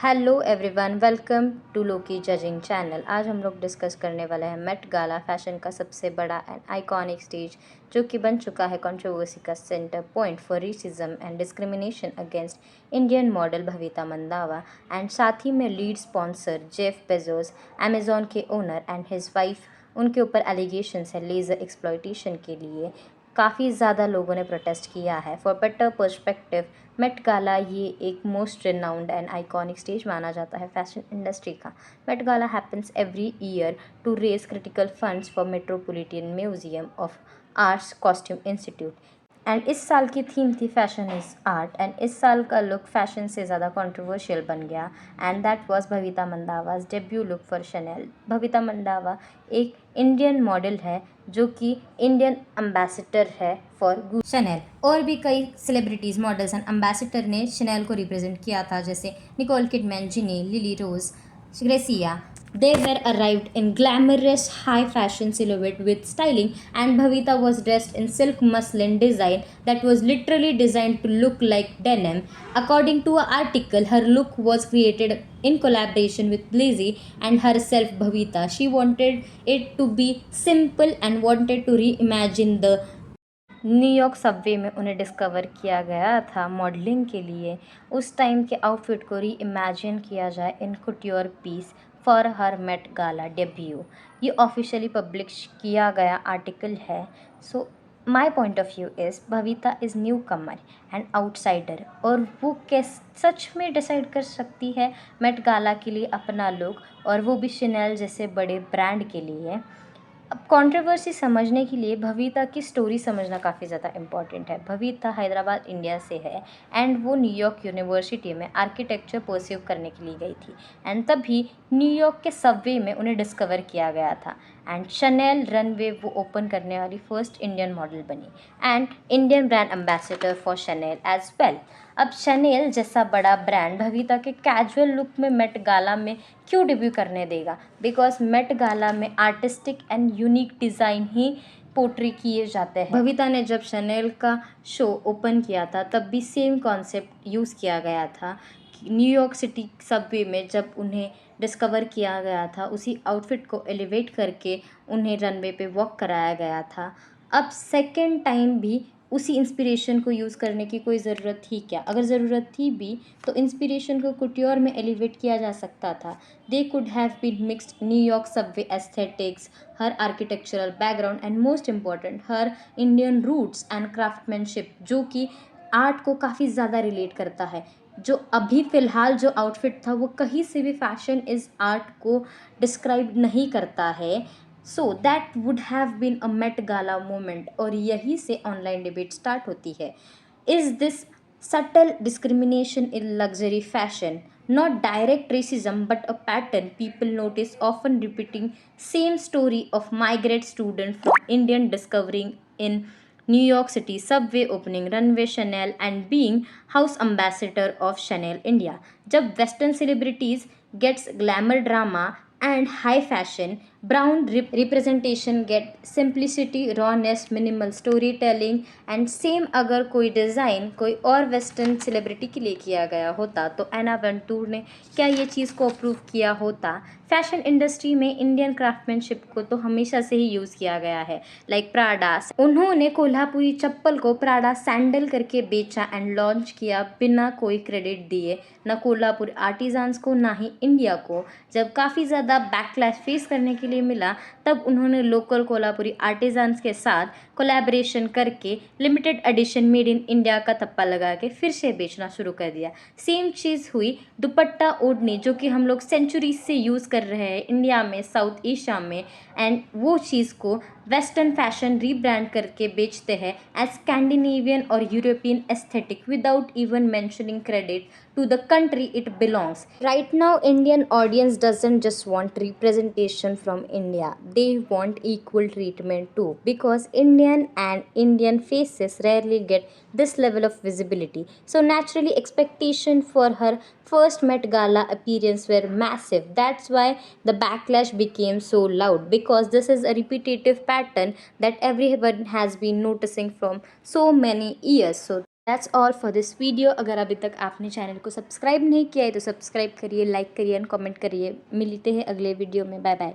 Hello everyone, welcome to लोकी judging channel. आज हम लोग डिस्कस करने वाले हैं मेट गाला फैशन का सबसे बड़ा एंड आइकॉनिक स्टेज जो कि बन चुका है कंट्रोवर्सी का centre point for racism and discrimination against Indian model भविता मंदावा एंड साथ ही में lead sponsor Jeff Bezos, Amazon के ओनर एंड हिज वाइफ। उनके ऊपर एलिगेशंस है लेज़र एक्सप्लॉयटेशन के लिए। काफ़ी ज़्यादा लोगों ने प्रोटेस्ट किया है। For better perspective, Met Gala ये एक most renowned and iconic stage माना जाता है फैशन इंडस्ट्री का। Met Gala happens every year to raise critical funds for Metropolitan Museum of Arts Costume Institute. And इस साल की थीम थी फैशन इज़ आर्ट, एंड इस साल का लुक फैशन से ज़्यादा कंट्रोवर्शियल बन गया, and that was Bhavita Mandava's debut look for Chanel. Bhavita Mandava एक इंडियन मॉडल है जो कि इंडियन एम्बेसडर है फॉर शनेल। और भी कई सेलिब्रिटीज़, मॉडल्स एंड एम्बेसडर ने शनेल को रिप्रेजेंट किया था, जैसे Nicole Kidman, Jennie, Lily Rose, Gracia. They were arrived in glamorous high fashion silhouette with styling, and Bhavita was dressed in silk muslin design that was literally designed to look like denim. According to an article, her look was created in collaboration with Blizzy and herself Bhavita. She wanted it to be simple and wanted to reimagine the New York Subway में उन्हें discover किया गया था modelling के लिए। उस time के outfit को री इमेजिन किया जाए in couture piece for her Met Gala debut. ये ऑफिशियली पब्लिश किया गया आर्टिकल है। So my point of view is Bhavita is newcomer and outsider, और वो कैस सच में डिसाइड कर सकती है मेट गाला के लिए अपना लुक, और वो भी शनेल जैसे बड़े ब्रांड के लिए। अब कंट्रोवर्सी समझने के लिए भविता की स्टोरी समझना काफ़ी ज़्यादा इम्पॉर्टेंट है। भविता हैदराबाद इंडिया से है, एंड वो न्यूयॉर्क यूनिवर्सिटी में आर्किटेक्चर परस्यू करने के लिए गई थी, एंड तभी न्यूयॉर्क के सबवे में उन्हें डिस्कवर किया गया था, एंड शनेल रनवे वो ओपन करने वाली फर्स्ट इंडियन मॉडल बनी and Indian brand ambassador for Chanel as well. अब शनेल जैसा बड़ा ब्रांड भविता के कैजुअल लुक में मेट गाला में क्यों डेब्यू करने देगा? बिकॉज मेट गाला में आर्टिस्टिक एंड यूनिक डिज़ाइन ही पोर्ट्रे किए जाते हैं। भविता ने जब शनेल का शो ओपन किया था तब भी सेम कॉन्सेप्ट यूज़ किया गया था। न्यूयॉर्क सिटी सबवे में जब उन्हें डिस्कवर किया गया था, उसी आउटफिट को एलिवेट करके उन्हें रनवे पे वॉक कराया गया था। अब सेकेंड टाइम भी उसी इंस्पिरेशन को यूज़ करने की कोई ज़रूरत थी क्या? अगर ज़रूरत थी भी तो इंस्पिरेशन को कुट्योर में एलिवेट किया जा सकता था। They could have been mixed New York subway aesthetics, her architectural background and most important her Indian roots and craftsmanship, जो कि आर्ट को काफ़ी ज़्यादा रिलेट करता है। जो अभी फ़िलहाल जो आउटफिट था वो कहीं से भी फैशन इज़ आर्ट को डिस्क्राइब नहीं करता है। So that would have been a Met Gala moment, और यहीं से ऑनलाइन डिबेट स्टार्ट होती है। Is this subtle discrimination in luxury fashion, not direct racism but a pattern people notice, often repeating same story of migrant student from Indian discovering in New York City subway opening runway Chanel and being house ambassador of Chanel India. जब western celebrities gets glamour drama and high fashion, brown representation get simplicity, rawness, minimal storytelling, and same अगर कोई design कोई और western celebrity के लिए किया गया होता तो एना वेंटूर ने क्या ये चीज़ को अप्रूव किया होता? फैशन इंडस्ट्री में इंडियन क्राफ्टमैनशिप को तो हमेशा से ही यूज़ किया गया है। लाइक प्राडा, उन्होंने कोल्हापुरी चप्पल को प्राडा सैंडल करके बेचा एंड लॉन्च किया बिना कोई क्रेडिट दिए, ना कोल्हापुर आर्टिजान्स को ना ही इंडिया को। जब काफ़ी ज़्यादा बैकलैश फेस करने के लिए मिला तब उन्होंने लोकल कोल्हापुरी आर्टिजान्स के साथ कोलैबोरेशन करके limited edition made in India का थप्पा लगा के फिर से बेचना शुरू कर दिया। सेम चीज़ हुई दुपट्टा ओढ़नी, जो कि हम लोग सेंचुरी से यूज़ कर रहे हैं इंडिया में, साउथ एशिया में, एंड वो चीज़ को वेस्टर्न फैशन रीब्रांड करके बेचते हैं एज स्कैंडिनेवियन और European aesthetic without even mentioning credit to the country it belongs. Right now, Indian audience doesn't just want representation from India. They want equal treatment too, because Indian faces rarely get this level of visibility. So naturally, expectation for her first Met Gala appearance were massive. That's why the backlash became so loud, because this is a repetitive pattern that everyone has been noticing from so many years. So that's all for this video. अगर अभी तक आपने channel को subscribe नहीं किया है तो subscribe करिए, लाइक करिए एंड कमेंट करिए। मिलते हैं अगले वीडियो में। Bye bye.